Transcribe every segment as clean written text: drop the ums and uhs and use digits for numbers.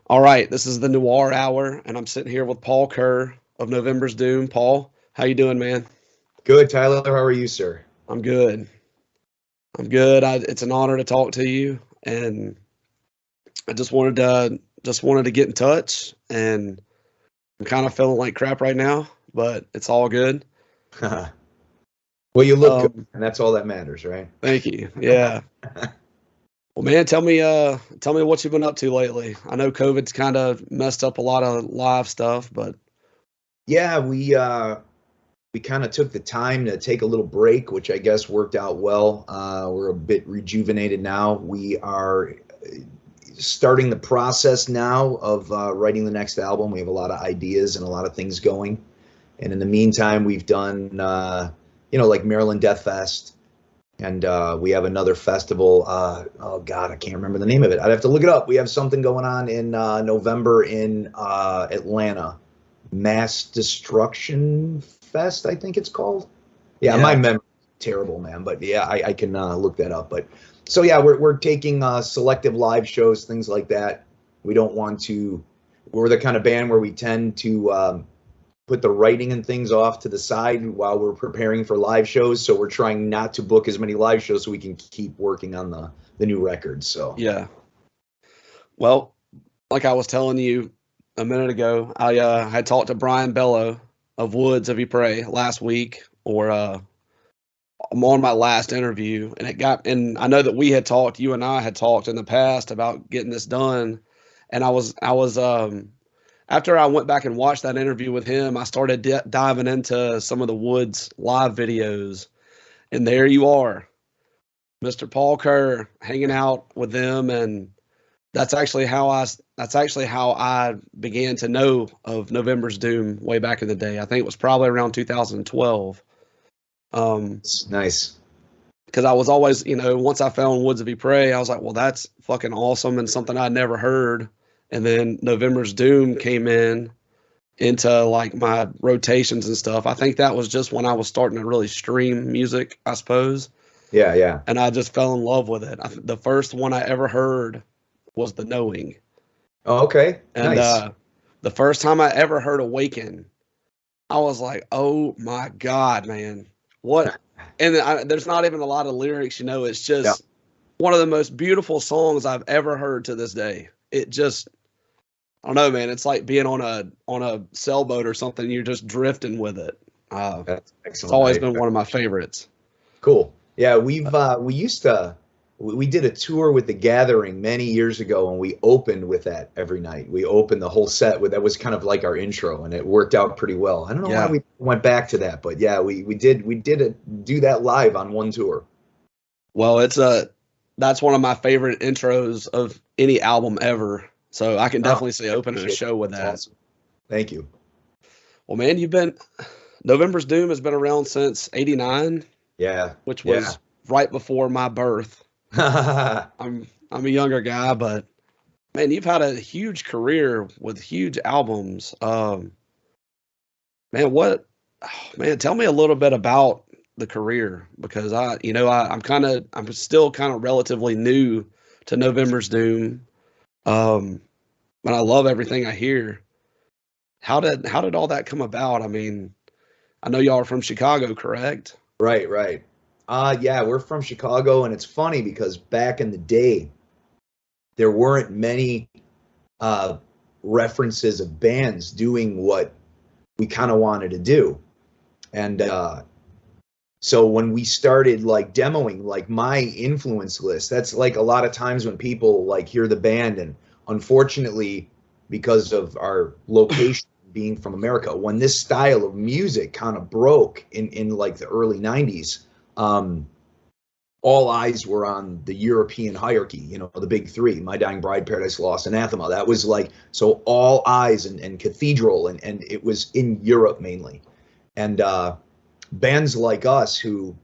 All right, this is the Noir Hour, and I'm sitting here with Paul Kuhr of November's Doom. Paul, how you doing, man? Good, Tyler. How are you, sir? I'm good. I'm good. It's an honor to talk to you, and I just wanted to get in touch, and I'm kind of feeling like crap right now, but it's all good. Well, you look good, Um, and that's all that matters, right? Thank you. Yeah. Well, man, tell me what you've been up to lately. I know COVID's kind of messed up a lot of live stuff, but Yeah, we kind of took the time to take a little break, which I guess worked out well. We're a bit rejuvenated now. We are starting the process now of writing the next album. We have a lot of ideas and a lot of things going. And in the meantime, we've done, like Maryland Death Fest, and we have another festival. Oh God, I can't remember the name of it. I'd have to look it up. We have something going on in November in Atlanta, Mass Destruction Fest, I think it's called. Yeah, my yeah. memory's terrible, man. But yeah, I can look that up. But so yeah, we're taking selective live shows, things like that. We don't want to. We're the kind of band where we tend to put the writing and things off to the side while we're preparing for live shows. So we're trying not to book as many live shows so we can keep working on the new records. So Yeah. Well, like I was telling you a minute ago, I had talked to Brian Bello of Woods of Ypres last week, or I'm on my last interview, and I know that we had talked, you and I had talked in the past about getting this done, and I was after I went back and watched that interview with him, I started diving into some of the Woods live videos, and there you are, Mr. Paul Kuhr, hanging out with them, and that's actually how I began to know of November's Doom way back in the day. I think it was probably around 2012. it's nice. Because I was always, once I found Woods of Ypres, I was like, well, that's fucking awesome and something I'd never heard. And then November's Doom came into like my rotations and stuff. I think that was just when I was starting to really stream music, I suppose. Yeah, yeah. And I just fell in love with it. The first one I ever heard was The Knowing. Oh, okay, And nice. the first time I ever heard Awaken, I was like, oh my God, man. What? And there's not even a lot of lyrics, it's Yeah. just one of the most beautiful songs I've ever heard to this day. It just, I don't know, man. It's like being on a sailboat or something. You're just drifting with it. That's It's excellent. always been one of my favorites. Cool. Yeah, we used to we did a tour with the Gathering many years ago, and we opened with that every night. We opened the whole set with that was kind of like our intro, and it worked out pretty well. I don't know why Yeah. we went back to that, but yeah, we did do that live on one tour. Well, that's one of my favorite intros of any album ever. So I can Oh, definitely see I opening a appreciate show that. with That's that. awesome. Thank you. Well, man, November's Doom has been around since '89, Yeah, which yeah. was right before my birth. I'm a younger guy, but man, you've had a huge career with huge albums. Man, man, tell me a little bit about the career because I'm still kind of relatively new to November's Doom. Um, but I love everything I hear. How did all that come about? I mean, I know y'all are from Chicago, correct? Right, right. Yeah, we're from Chicago, and it's funny because back in the day, there weren't many uh, references of bands doing what we kind of wanted to do. And so when we started like demoing, like my influence list, that's like a lot of times when people like hear the band, and unfortunately, because of our location being from America, when this style of music kind of broke in like the early 90s, um, all eyes were on the European hierarchy, the big three, My Dying Bride, Paradise Lost, Anathema. That was like, so all eyes and Cathedral, and it was in Europe mainly. And bands like us who,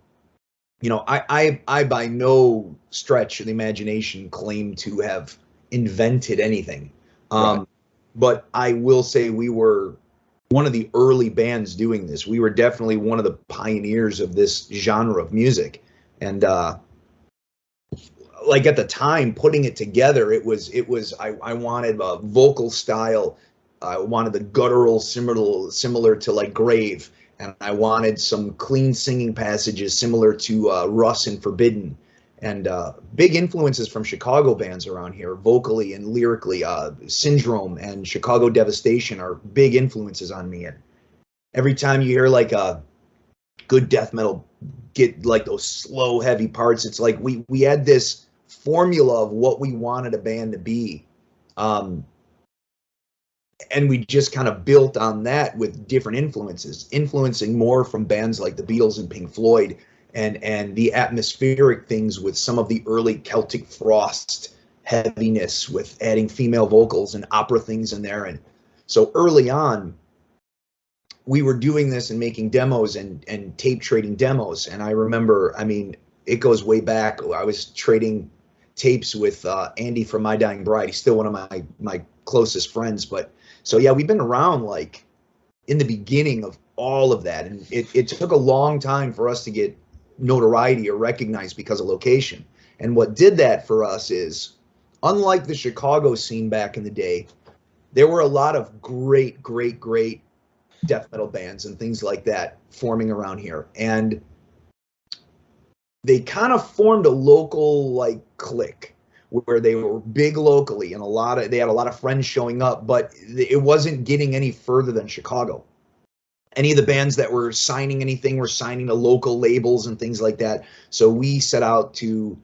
I by no stretch of the imagination claim to have invented anything. Right. Um, but I will say we were one of the early bands doing this. We were definitely one of the pioneers of this genre of music. And like at the time putting it together, I wanted a vocal style. I wanted the guttural similar to like Grave, and I wanted some clean singing passages similar to Russ and Forbidden, and big influences from Chicago bands around here, vocally and lyrically. Syndrome and Chicago Devastation are big influences on me, and every time you hear like a good death metal get like those slow, heavy parts, it's like we had this formula of what we wanted a band to be. And we just kind of built on that with different influences, influencing more from bands like the Beatles and Pink Floyd, and the atmospheric things with some of the early Celtic Frost heaviness, with adding female vocals and opera things in there. And so early on, we were doing this and making demos and tape trading demos. And I remember, I mean, it goes way back. I was trading tapes with Andy from My Dying Bride. He's still one of my closest friends. But so, yeah, we've been around like in the beginning of all of that. And it took a long time for us to get notoriety or recognized because of location. And what did that for us is, unlike the Chicago scene back in the day, there were a lot of great death metal bands and things like that forming around here. And they kind of formed a local like clique where they were big locally, and they had a lot of friends showing up, but it wasn't getting any further than Chicago. Any of the bands that were signing anything were signing to local labels and things like that. So we set out to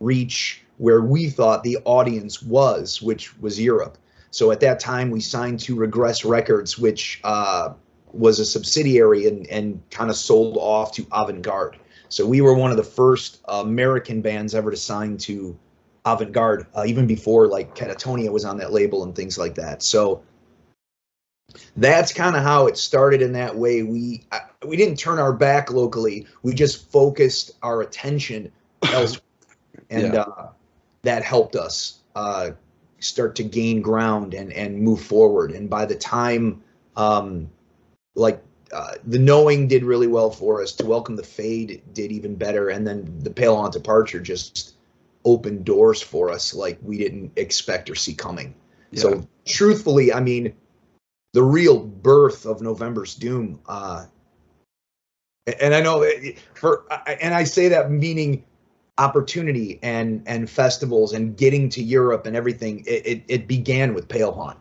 reach where we thought the audience was, which was Europe. So at that time, we signed to Regress Records, which was a subsidiary and kind of sold off to Avant-Garde. So we were one of the first American bands ever to sign to Avant-Garde, even before like Catatonia was on that label and things like that. So that's kind of how it started in that way. We didn't turn our back locally. We just focused our attention elsewhere. And that helped us start to gain ground and move forward. And by the time, the Knowing did really well for us, To Welcome the Fade did even better, and then the Pale Haunted Departure just opened doors for us like we didn't expect or see coming. Yeah. So truthfully, I mean, the real birth of November's Doom, and I know and I say that meaning opportunity and festivals and getting to Europe and everything, it began with Pale Haunt.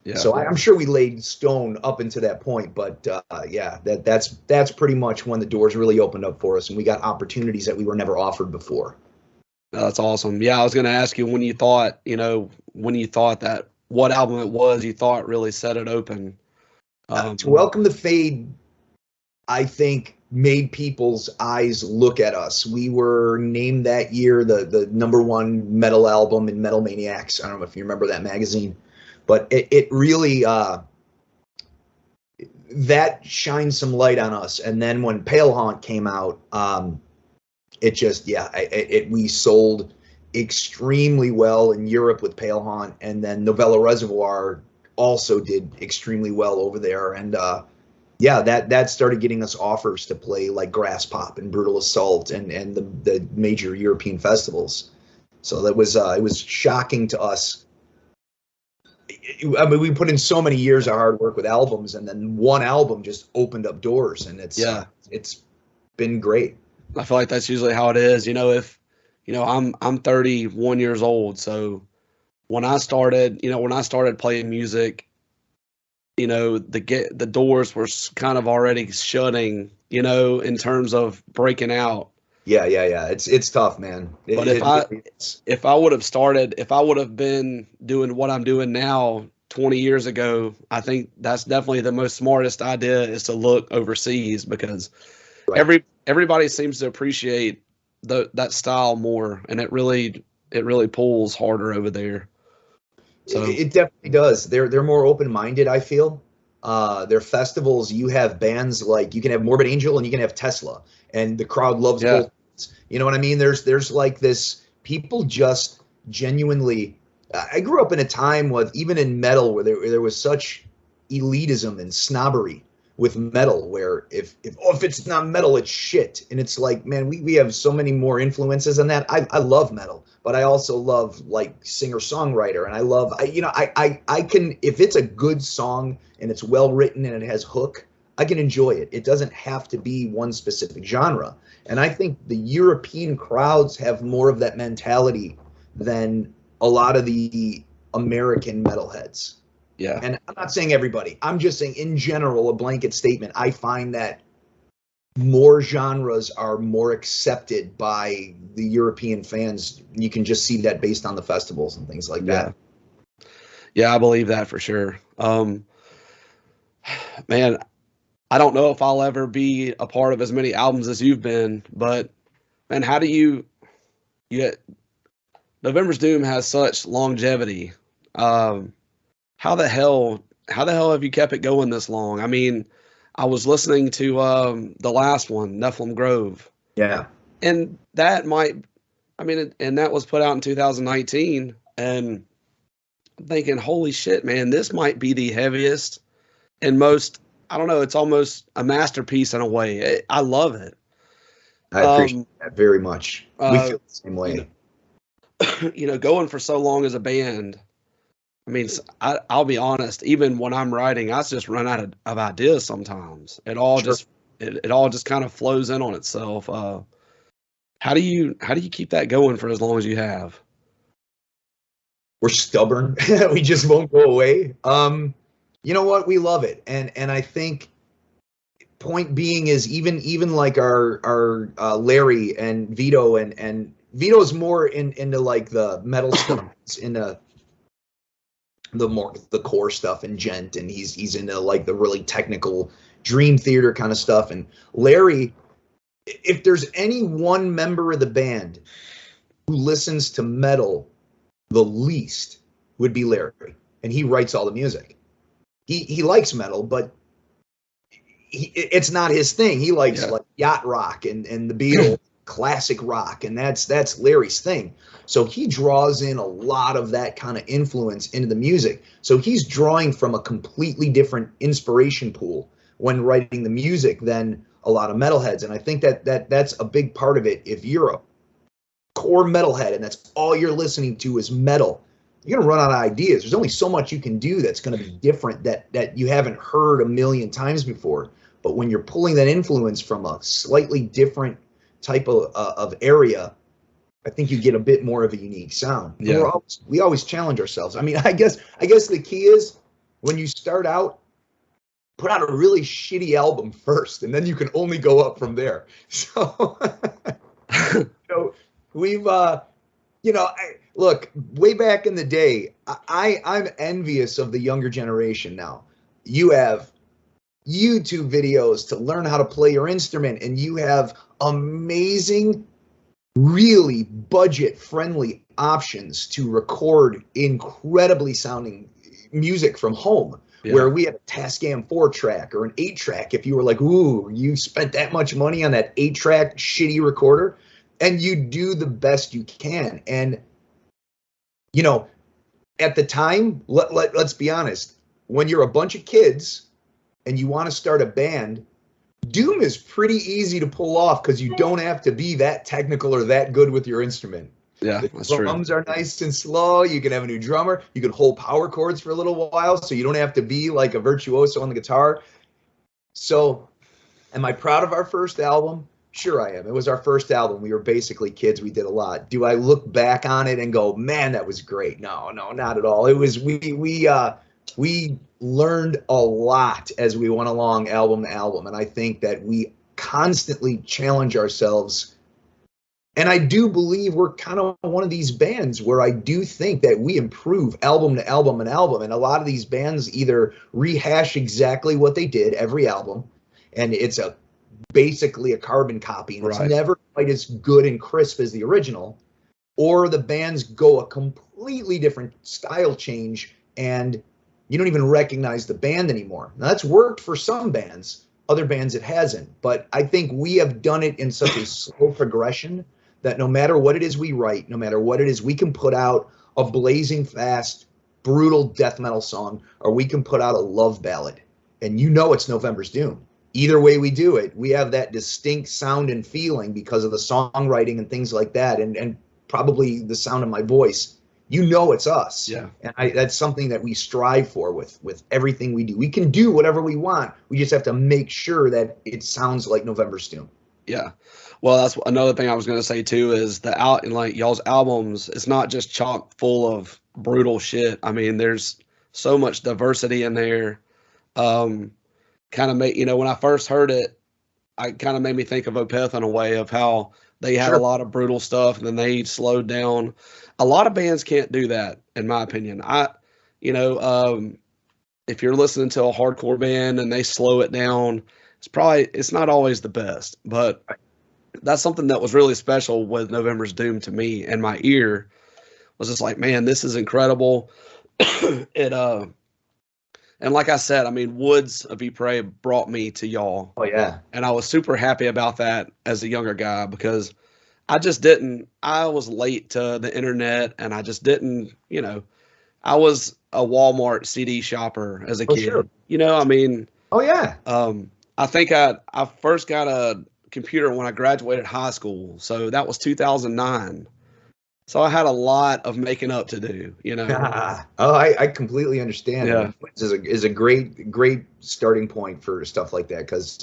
Yeah. So I'm sure we laid stone up into that point, but yeah, that's pretty much when the doors really opened up for us, and we got opportunities that we were never offered before. That's awesome. Yeah, I was going to ask you when you thought that what album it was you thought really set it open. To Welcome the Fade, I think, made people's eyes look at us. We were named that year the #1 metal album in Metal Maniacs. I don't know if you remember that magazine, but it really that shined some light on us. And then when Pale Haunt came out, we sold extremely well in Europe with Pale Haunt, and then Novella Reservoir also did extremely well over there. And that started getting us offers to play like Grass Pop and Brutal Assault and the major European festivals. So that was it was shocking to us. I mean, we put in so many years of hard work with albums, and then one album just opened up doors, and it's been great. I feel like that's usually how it is. I'm 31 years old, so when I started playing music, the doors were kind of already shutting, in terms of breaking out. Yeah. It's tough, man. But if I would have been doing what I'm doing now 20 years ago, I think that's definitely the most smartest idea, is to look overseas, because everybody seems to appreciate that style more, and it really pulls harder over there. So it definitely does. They're more open-minded, I feel. Their festivals, you have bands like, you can have Morbid Angel and you can have Tesla, and the crowd loves both. You know what I mean? There's like this, people just genuinely. I grew up in a time with, even in metal, where there was such elitism and snobbery, with metal, where if it's not metal, it's shit. And it's like, man, we have so many more influences on that. I love metal, but I also love like singer-songwriter, and I can, if it's a good song and it's well written and it has hook, I can enjoy it. It doesn't have to be one specific genre. And I think the European crowds have more of that mentality than a lot of the American metalheads. Yeah. And I'm not saying everybody. I'm just saying in general, a blanket statement. I find that more genres are more accepted by the European fans. You can just see that based on the festivals and things like that. Yeah, I believe that for sure. Man, I don't know if I'll ever be a part of as many albums as you've been, but man, how do you November's Doom has such longevity. How the hell have you kept it going this long? I mean, I was listening to the last one, Nephilim Grove. Yeah. And that was put out in 2019, and I'm thinking, holy shit, man, this might be the heaviest and most, I don't know, it's almost a masterpiece in a way. I love it. I appreciate that very much. We feel the same way. Going for so long as a band, I mean, I'll be honest, even when I'm writing, I just run out of ideas sometimes. It all just kind of flows in on itself. How do you keep that going for as long as you have? We're stubborn. We just won't go away. You know what? We love it. And I think point being is even like our Larry and Vito, and Vito's more into like the metal stuff, into the core stuff and gent, and he's into like the really technical Dream Theater kind of stuff. And Larry, if there's any one member of the band who listens to metal the least, would be Larry, and he writes all the music. He likes metal, but it's not his thing. He likes like yacht rock and the Beatles, classic rock, and that's Larry's thing. So he draws in a lot of that kind of influence into the music. So he's drawing from a completely different inspiration pool when writing the music than a lot of metalheads. And I think that's a big part of it. If you're a core metalhead and that's all you're listening to is metal, you're going to run out of ideas. There's only so much you can do that's going to be different, that you haven't heard a million times before. But when you're pulling that influence from a slightly different type of area, I think you get a bit more of a unique sound. Yeah. We always challenge ourselves. I mean, I guess the key is, when you start out, put out a really shitty album first, and then you can only go up from there. So, we've, look, way back in the day, I'm envious of the younger generation now. You have YouTube videos to learn how to play your instrument, and you have amazing, really budget-friendly options to record incredibly sounding music from home. Yeah. Where we had a Tascam 4-track or an 8-track. If you were like, ooh, you spent that much money on that 8-track shitty recorder, and you do the best you can. And, at the time, let's be honest, when you're a bunch of kids and you want to start a band, Doom is pretty easy to pull off because you don't have to be that technical or that good with your instrument. Yeah, that's true. The drums are nice and slow. You can have a new drummer. You can hold power chords for a little while, so you don't have to be like a virtuoso on the guitar. So, am I proud of our first album? Sure I am. It was our first album. We were basically kids. We did a lot. Do I look back on it and go, man, that was great? No, not at all. It was, we learned a lot as we went along album to album. And I think that we constantly challenge ourselves. And I do believe we're kind of one of these bands where I do think that we improve album to album and album. And a lot of these bands either rehash exactly what they did every album, and it's basically a carbon copy, and it's never quite as good and crisp as the original, or the bands go a completely different style change and you don't even recognize the band anymore. Now, that's worked for some bands, other bands it hasn't. But I think we have done it in such a slow progression that no matter what it is we write, no matter what it is, we can put out a blazing fast, brutal death metal song, or we can put out a love ballad. and you know it's November's Doom. Either way we do it, we have that distinct sound and feeling because of the songwriting and things like that, and probably the sound of my voice. You know it's us. Yeah. And that's something that we strive for with everything we do. We can do whatever we want. We just have to make sure that it sounds like November's Doom. Yeah. Well, that's another thing I was going to say too, is like y'all's albums, it's not just chock full of brutal shit. I mean, there's so much diversity in there. Kind of made, when I first heard it, I kind of made me think of Opeth in a way of how they had a lot of brutal stuff and then they slowed down. A lot of bands can't do that, in my opinion. If you're listening to a hardcore band and they slow it down, it's not always the best, but that's something that was really special with November's Doom to me, and my ear was just like, man, this is incredible. And like I said, I mean, Woods of Ypres brought me to y'all. Oh yeah. And I was super happy about that as a younger guy, because I was late to the internet, and I just didn't, I was a Walmart CD shopper as a kid. Sure. I mean. Oh yeah. I think I first got a computer when I graduated high school, so that was 2009. So I had a lot of making up to do, Oh, I completely understand. Yeah. Is a great starting point for stuff like that, because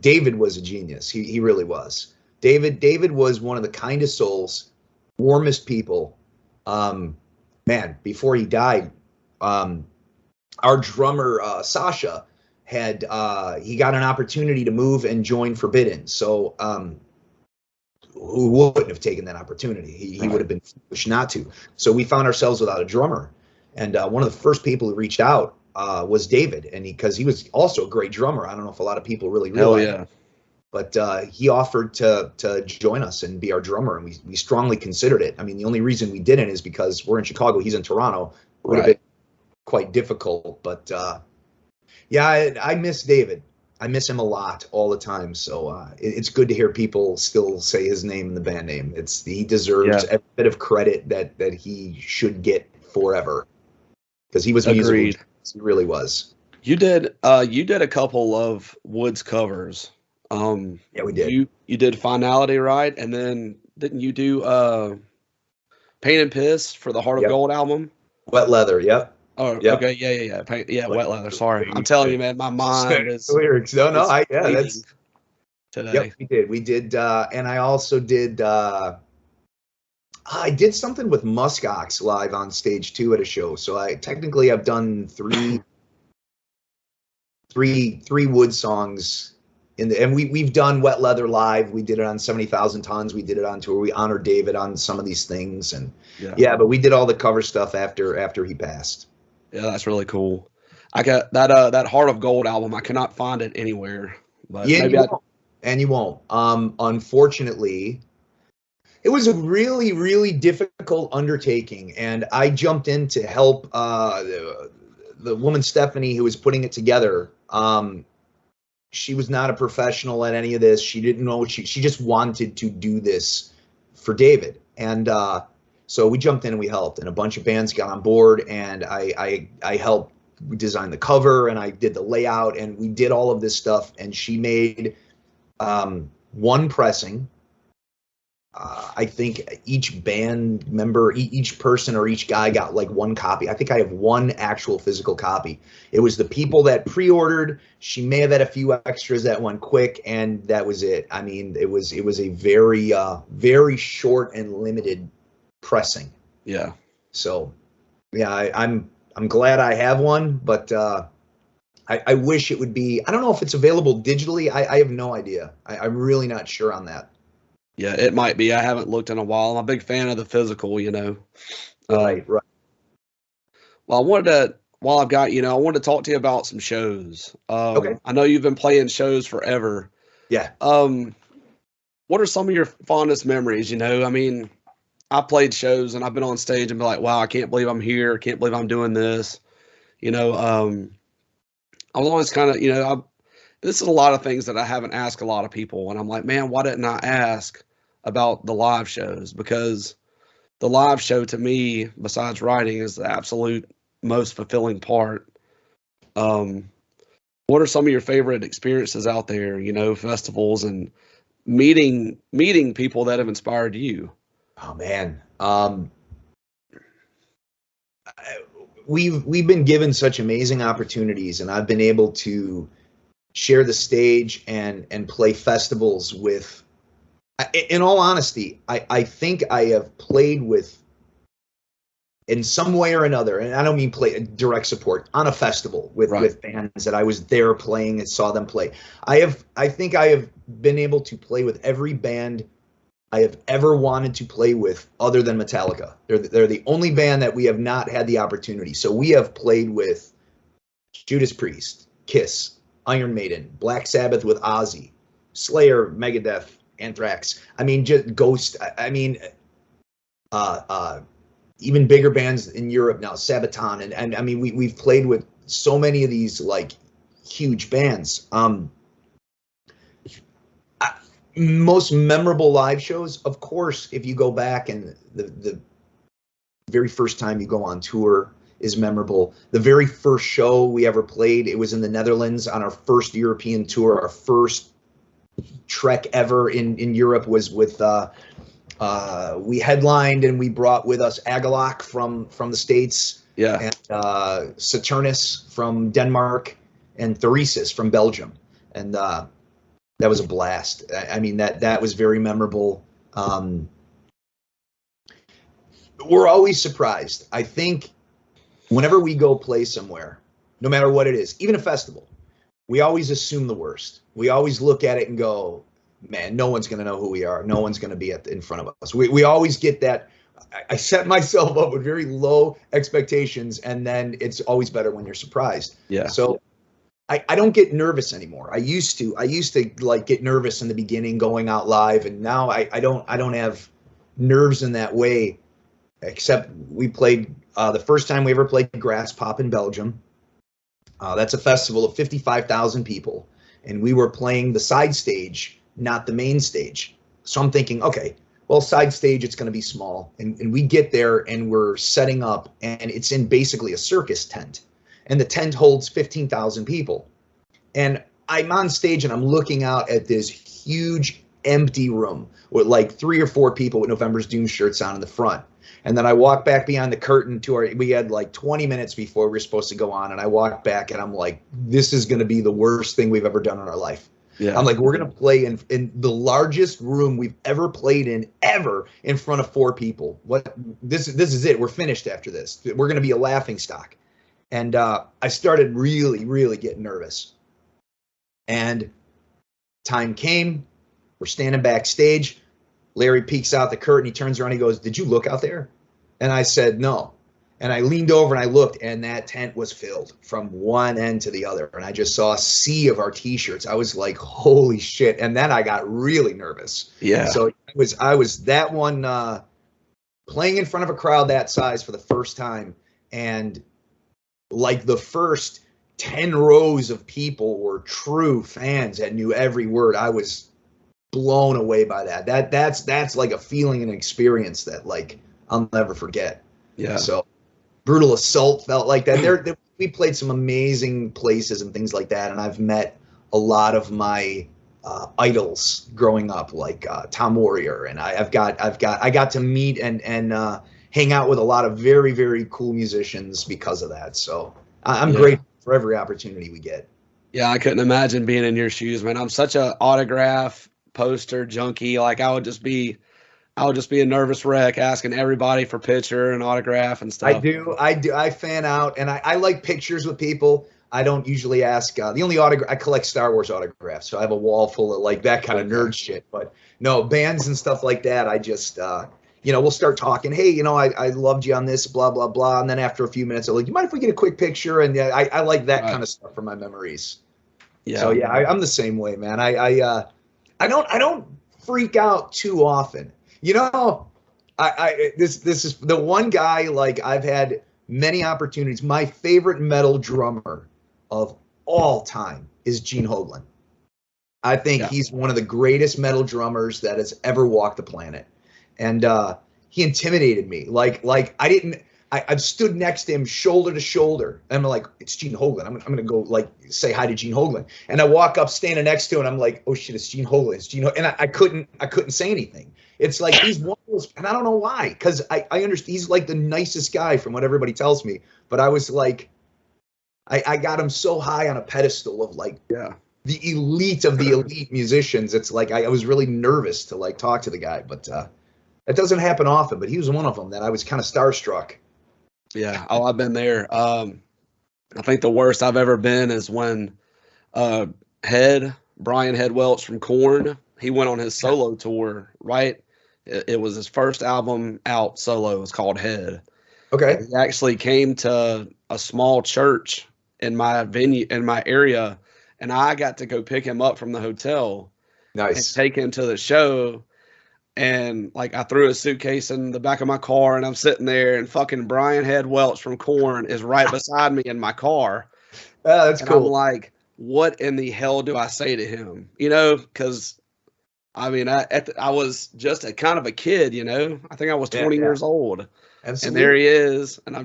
David was a genius. He really was. David was one of the kindest souls, warmest people. Man, before he died, our drummer Sasha he got an opportunity to move and join Forbidden. So who wouldn't have taken that opportunity? He would have been foolish not to. So we found ourselves without a drummer, and one of the first people who reached out was David, and because he was also a great drummer. I don't know if a lot of people really realize. Hell yeah. But he offered to join us and be our drummer, and we strongly considered it. I mean, the only reason we didn't is because we're in Chicago, he's in Toronto. It would have been quite difficult, but yeah, I miss David. I miss him a lot all the time. So it's good to hear people still say his name in the band name. He deserves a bit of credit that he should get forever, because he was musical. He really was. You did a couple of Woods covers. Yeah, we did. You did Finality, right? And then didn't you do Pain and Piss for the Heart of Gold album? Wet Leather, yep. Oh, yep. Okay, yeah, Wet Leather. Sorry, I'm telling you, man, my mind is lyrics. That's today. Yep, we did, and I also did. I did something with Muskox live on stage 2 at a show. So I've done three Wood songs and we've done Wet Leather live. We did it on 70,000 Tons. We did it on tour. We honored David on some of these things, and but we did all the cover stuff after he passed. Yeah, that's really cool. I got that Heart of Gold album. I cannot find it anywhere. But you won't. Unfortunately, it was a really, really difficult undertaking, and I jumped in to help the woman Stephanie, who was putting it together. She was not a professional at any of this. She didn't know what she just wanted to do this for David. And so we jumped in and we helped, and a bunch of bands got on board, and I helped design the cover, and I did the layout, and we did all of this stuff, and she made one pressing. I think each band member, each person or each guy got like one copy. I think I have one actual physical copy. It was the people that pre-ordered. She may have had a few extras that went quick, and that was it. I mean, it was a very, very short and limited pressing. Yeah. So, yeah, I'm glad I have one, but I wish it would be. I don't know if it's available digitally. I have no idea. I'm really not sure on that. Yeah, it might be. I haven't looked in a while. I'm a big fan of the physical, Right. Well, I wanted to talk to you about some shows. Okay. I know you've been playing shows forever. Yeah. What are some of your fondest memories? I mean, I played shows and I've been on stage and be like, wow, I can't believe I'm here. I can't believe I'm doing this. I was always kind of, this is a lot of things that I haven't asked a lot of people. And I'm like, man, why didn't I ask about the live shows? Because the live show to me, besides writing, is the absolute most fulfilling part. What are some of your favorite experiences out there? You know, festivals and meeting people that have inspired you. Oh man, we've been given such amazing opportunities, and I've been able to share the stage and play festivals with. In all honesty, I think I have played with, in some way or another, and I don't mean play direct support, on a festival with bands that I was there playing and saw them play. I think I have been able to play with every band I have ever wanted to play with other than Metallica. They're the only band that we have not had the opportunity. So we have played with Judas Priest, Kiss, Iron Maiden, Black Sabbath with Ozzy, Slayer, Megadeth, Anthrax. I mean, just Ghost. I mean, even bigger bands in Europe now, Sabaton, and I mean, we've played with so many of these like huge bands. Most memorable live shows, of course, if you go back and the very first time you go on tour is memorable. The very first show we ever played, it was in the Netherlands on our first European tour. Our first trek ever in Europe was with we headlined, and we brought with us Agalok from the States, Yeah. and Saturnus from Denmark, and Theresis from Belgium, and that was a blast. I mean, that was very memorable. We're always surprised. I think whenever we go play somewhere, no matter what it is, even a festival, we always assume the worst. We always look at it and go, man, no one's going to know who we are. No one's going to be in front of us. We always get that. I set myself up with very low expectations, and then it's always better when you're surprised. Yeah. So I don't get nervous anymore. I used to like get nervous in the beginning going out live, and now I don't have nerves in that way, except we played the first time we ever played Grass Pop in Belgium. That's a festival of 55,000 people, and we were playing the side stage, not the main stage. So I'm thinking, okay, well, side stage, it's going to be small. And we get there, and we're setting up, and it's in basically a circus tent. And the tent holds 15,000 people. And I'm on stage, and I'm looking out at this huge empty room with like 3 or 4 people with November's Doom shirts on in the front. And then I walk back behind the curtain we had like 20 minutes before we were supposed to go on. And I walk back, and I'm like, this is going to be the worst thing we've ever done in our life. Yeah. I'm like, we're going to play in the largest room we've ever played in front of 4 people. This is it. We're finished after this. We're going to be a laughing stock. And I started really, really getting nervous. And time came. We're standing backstage. Larry peeks out the curtain. He turns around. He goes, "Did you look out there?" And I said, "No." And I leaned over and I looked, and that tent was filled from one end to the other. And I just saw a sea of our T-shirts. I was like, holy shit. And then I got really nervous. Yeah. So I was that one playing in front of a crowd that size for the first time. And like the first 10 rows of people were true fans that knew every word. I was blown away by that. That's like a feeling and experience that like I'll never forget. Yeah. So Brutal Assault felt like that. We played some amazing places and things like that, and I've met a lot of my idols growing up, like Tom Warrior, and I got to meet and hang out with a lot of very, very cool musicians because of that. So I'm grateful for every opportunity we get. Yeah, I couldn't imagine being in your shoes, man. I'm such a autograph poster junkie. Like I would just be a nervous wreck asking everybody for picture and autograph and stuff. I do. I fan out, and I like pictures with people. I don't usually ask. The only autograph, I collect Star Wars autographs, so I have a wall full of like that kind of nerd shit. But no, bands and stuff like that, I just, we'll start talking. Hey, I loved you on this, blah, blah, blah. And then after a few minutes, I'm like, you mind if we get a quick picture? And I like that kind of stuff for my mememories. Yeah. So yeah, I'm the same way, man. I don't freak out too often. This is the one guy, like, I've had many opportunities. My favorite metal drummer of all time is Gene Hoglan. I think he's one of the greatest metal drummers that has ever walked the planet. And he intimidated me. Like I've stood next to him shoulder to shoulder. And I'm like, it's Gene Hoglan. I'm gonna go like say hi to Gene Hoglan. And I walk up standing next to him, and I'm like, oh shit, it's Gene Hoglan. It's Gene Hoglan. And I couldn't say anything. It's like he's one of those, and I don't know why, because I understand he's like the nicest guy from what everybody tells me. But I was like, I got him so high on a pedestal of like the elite of the elite musicians. It's like I was really nervous to like talk to the guy, but that doesn't happen often. But he was one of them that I was kind of starstruck. Yeah. Oh, I've been there. I think the worst I've ever been is when Brian Head Welch from Kuhr, he went on his solo tour, right? It was his first album out solo. It was called Head. Okay. He actually came to a small church in my venue, in my area, and I got to go pick him up from the hotel. Nice. And take him to the show. And like I threw a suitcase in the back of my car, and I'm sitting there, and fucking Brian Head Welch from Kuhr is right beside me in my car. Oh, that's cool. I'm like, what in the hell do I say to him? You know, because I mean, I was just a kind of a kid, you know. I think I was 20 years old. Absolutely. And there he is, and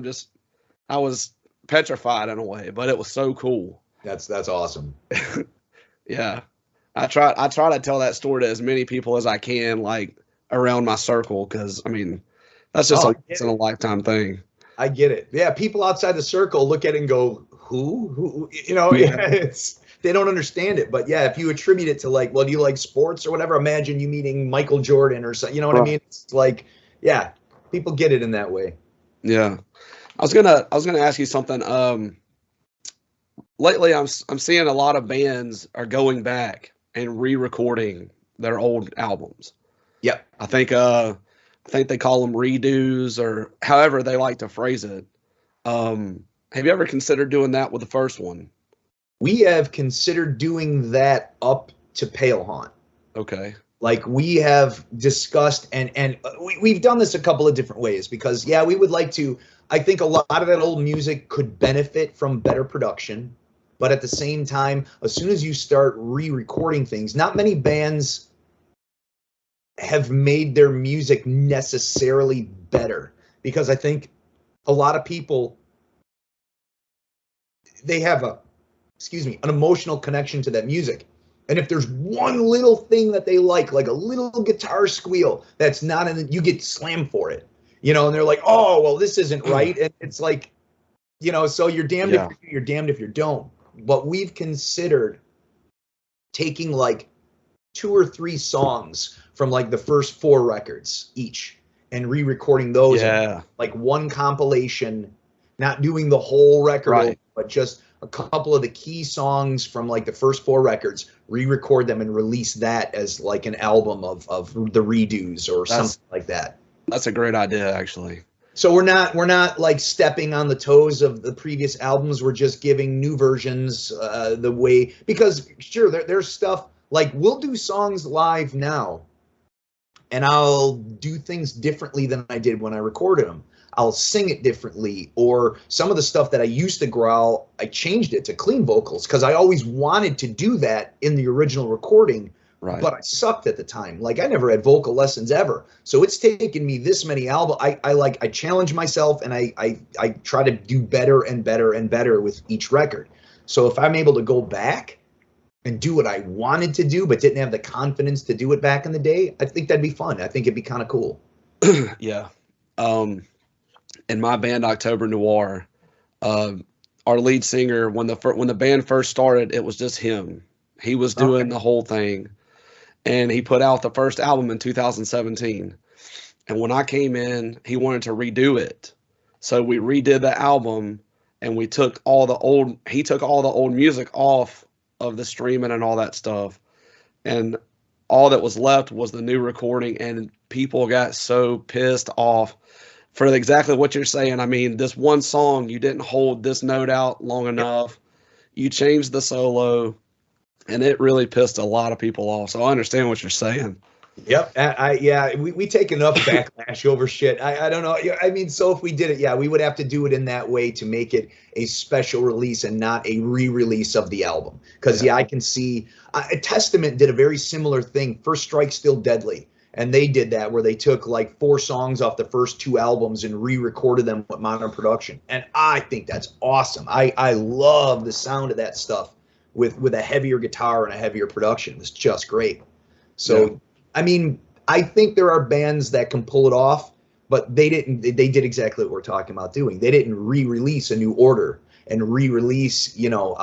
I was petrified in a way, but it was so cool. That's awesome. Yeah. I try to tell that story to as many people as I can, like around my circle, because I mean, that's just a once in a lifetime thing. I get it. Yeah, people outside the circle look at it and go, "Who?" You know, they don't understand it. But yeah, if you attribute it to like, well, do you like sports or whatever? Imagine you meeting Michael Jordan or something. You know what I mean? It's like, yeah, people get it in that way. Yeah, I was gonna ask you something. Lately, I'm seeing a lot of bands are going back and re-recording their old albums. Yep. I think they call them redos or however they like to phrase it. Have you ever considered doing that with the first one? We have considered doing that up to Pale Haunt. Okay. Like we have discussed and we've done this a couple of different ways because we would like to. I think a lot of that old music could benefit from better production. But at the same time, as soon as you start re-recording things, not many bands have made their music necessarily better because I think a lot of people, they have an emotional connection to that music. And if there's one little thing that they like a little guitar squeal that's not in it, you get slammed for it, you know, and they're like, oh, well, this isn't right. And it's like, you know, so you're damned if you're damned if you don't. But we've considered taking like 2 or 3 songs from like the first 4 records each and re-recording those in like one compilation, not doing the whole record, but just a couple of the key songs from like the first 4 records, re-record them and release that as like an album of the redos or something like that. That's a great idea, actually. So we're not like stepping on the toes of the previous albums. We're just giving new versions the way, because sure, there's stuff like we'll do songs live now and I'll do things differently than I did when I recorded them. I'll sing it differently, or some of the stuff that I used to growl, I changed it to clean vocals because I always wanted to do that in the original recording. Right. But I sucked at the time. Like I never had vocal lessons ever. So it's taken me this many albums. I challenge myself and I try to do better and better and better with each record. So if I'm able to go back and do what I wanted to do but didn't have the confidence to do it back in the day, I think that'd be fun. I think it'd be kind of cool. Yeah. In my band October Noir, our lead singer, when the band first started, it was just him. He was doing the whole thing. And he put out the first album in 2017. And when I came in, he wanted to redo it. So we redid the album and he took all the old music off of the streaming and all that stuff. And all that was left was the new recording, and people got so pissed off for exactly what you're saying. I mean, this one song, you didn't hold this note out long enough. You changed the solo. And it really pissed a lot of people off. So I understand what you're saying. Yep. We take enough backlash over shit. I don't know. I mean, so if we did it, we would have to do it in that way to make it a special release and not a re-release of the album. Because, I can see Testament did a very similar thing. First Strike, Still Deadly. and they did that where they took like 4 songs off the first 2 albums and re-recorded them with modern production. And I think that's awesome. I love the sound of that stuff with a heavier guitar and a heavier production. It's just great. So, yeah. I mean, I think there are bands that can pull it off, but they didn't. They did exactly what we're talking about doing. They didn't re-release A New Order and re-release, you know,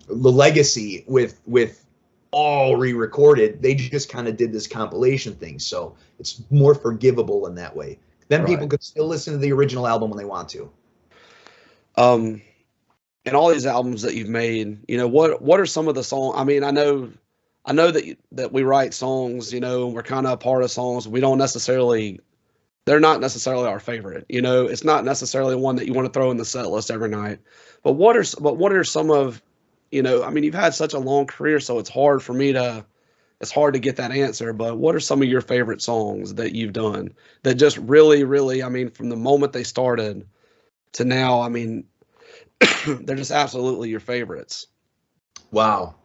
The Legacy with all re-recorded. They just kind of did this compilation thing. So it's more forgivable in that way. Then Right. people could still listen to the original album when they want to. And all these albums that you've made, you know, what are some of the songs? I mean, I know that we write songs, you know, and we're kind of a part of songs. We don't necessarily, they're not necessarily our favorite. You know, it's not necessarily one that you want to throw in the set list every night. But what are some of, you know, I mean, you've had such a long career, so it's hard to get that answer. But what are some of your favorite songs that you've done that just really, really, I mean, from the moment they started to now, I mean, they're just absolutely your favorites. Wow.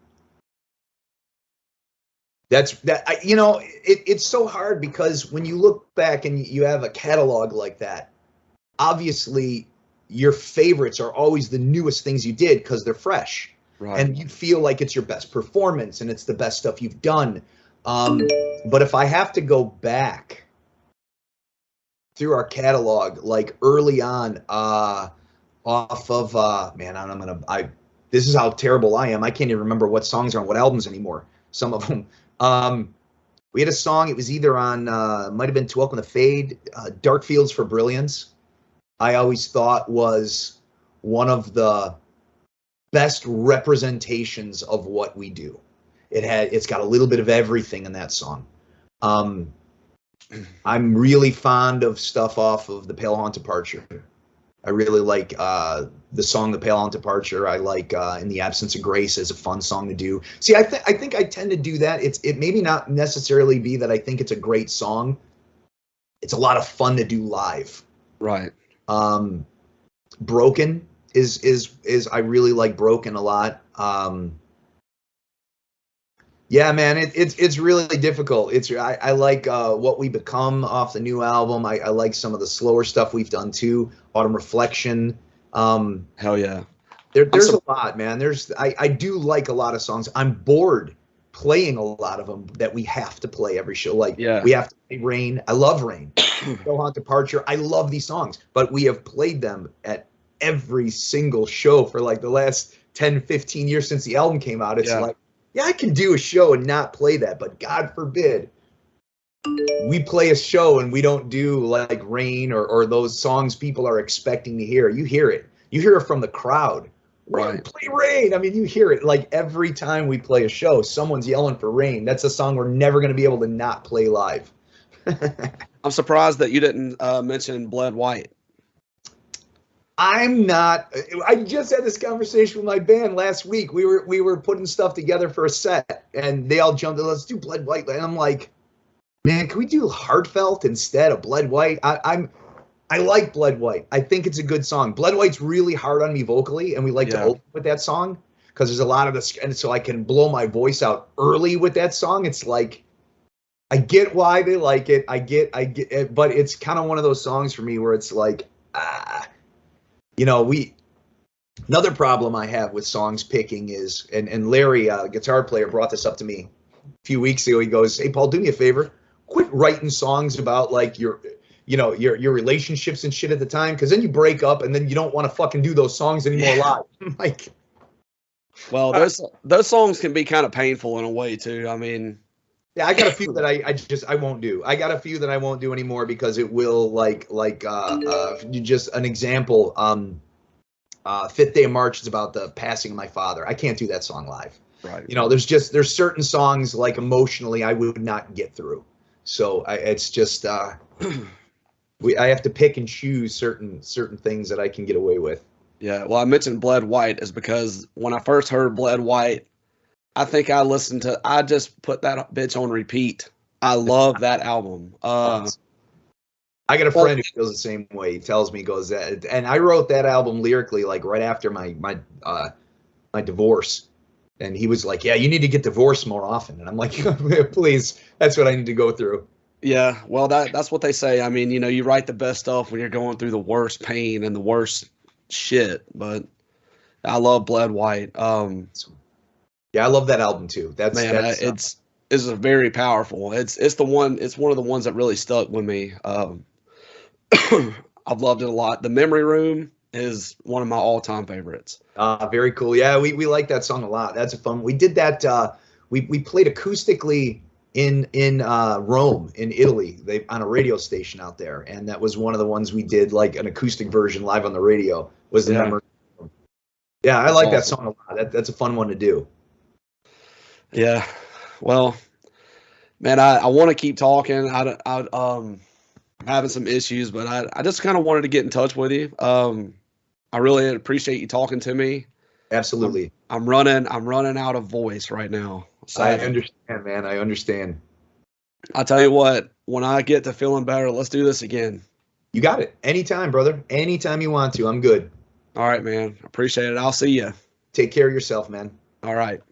You know, it's so hard because when you look back and you have a catalog like that, obviously your favorites are always the newest things you did because they're fresh. Right. And you feel like it's your best performance and it's the best stuff you've done. But if I have to go back through our catalog, like early on, off of this is how terrible I am. I can't even remember what songs are on what albums anymore. Some of them. We had a song, it was either on might have been To Welcome the Fade, Dark Fields for Brilliance. I always thought was one of the best representations of what we do. It's got a little bit of everything in that song. I'm really fond of stuff off of The Pale Haunt Departure. I really like the song "The Pale Haunt Departure." I like "In the Absence of Grace" as a fun song to do. See, I think I tend to do that. It maybe not necessarily be that I think it's a great song. It's a lot of fun to do live. Right. "Broken" is I really like "Broken" a lot. Yeah, man, it's really difficult. I like What We Become off the new album. I like some of the slower stuff we've done too. Autumn Reflection. Hell yeah. There's a lot, man. I do like a lot of songs. I'm bored playing a lot of them that we have to play every show. Like we have to play Rain. I love Rain. Go Haunt Departure. I love these songs, but we have played them at every single show for like the last 10, 15 years since the album came out. It's like, yeah, I can do a show and not play that, but God forbid we play a show and we don't do like Rain or those songs people are expecting to hear. You hear it. You hear it from the crowd. Right. Play Rain. I mean, you hear it like every time we play a show, someone's yelling for Rain. That's a song we're never going to be able to not play live. I'm surprised that you didn't mention Bled White. I'm not. I just had this conversation with my band last week. We were putting stuff together for a set, and they all jumped in. Let's do Bled White. And I'm like, man, can we do Heartfelt instead of Bled White? I like Bled White. I think it's a good song. Bled White's really hard on me vocally, and we like to open with that song because there's a lot of this, and so I can blow my voice out early with that song. It's like, I get why they like it. I get it, but it's kind of one of those songs for me where it's like, you know, another problem I have with songs picking is, and Larry, guitar player, brought this up to me a few weeks ago. He goes, "Hey, Paul, do me a favor. Quit writing songs about like your relationships and shit at the time, because then you break up and then you don't want to fucking do those songs anymore live." I'm like, well, those songs can be kind of painful in a way too. I mean, yeah, I got a few that I won't do. I got a few that I won't do anymore because it will just an example. Fifth Day of March is about the passing of my father. I can't do that song live. Right. You know, there's certain songs like emotionally I would not get through. So it's just I have to pick and choose certain things that I can get away with. Yeah. Well, I mentioned Bled White is because when I first heard Bled White, I think I just put that bitch on repeat. I love that album. I got a friend who feels the same way. He tells me, he goes, and I wrote that album lyrically like right after my divorce. And he was like, yeah, you need to get divorced more often. And I'm like, please, that's what I need to go through. Yeah, well, that's what they say. I mean, you write the best stuff when you're going through the worst pain and the worst shit. But I love Bled White. Yeah, I love that album too. Man, it's a very powerful. It's one of the ones that really stuck with me. I've loved it a lot. The Memory Room is one of my all-time favorites. Very cool. Yeah, we like that song a lot. That's a fun. We did that. We played acoustically in Rome, in Italy, on a radio station out there, and that was one of the ones we did like an acoustic version live on the radio. Was the Memory Room. Yeah, I like that song a lot. That's a fun one to do. Yeah, well, man, I want to keep talking. I'm having some issues, but I just kind of wanted to get in touch with you. I really appreciate you talking to me. Absolutely. I'm running out of voice right now. Sadly. I understand, man. I understand. I'll tell you what, when I get to feeling better, let's do this again. You got it. Anytime, brother. Anytime you want to. I'm good. All right, man. Appreciate it. I'll see you. Take care of yourself, man. All right.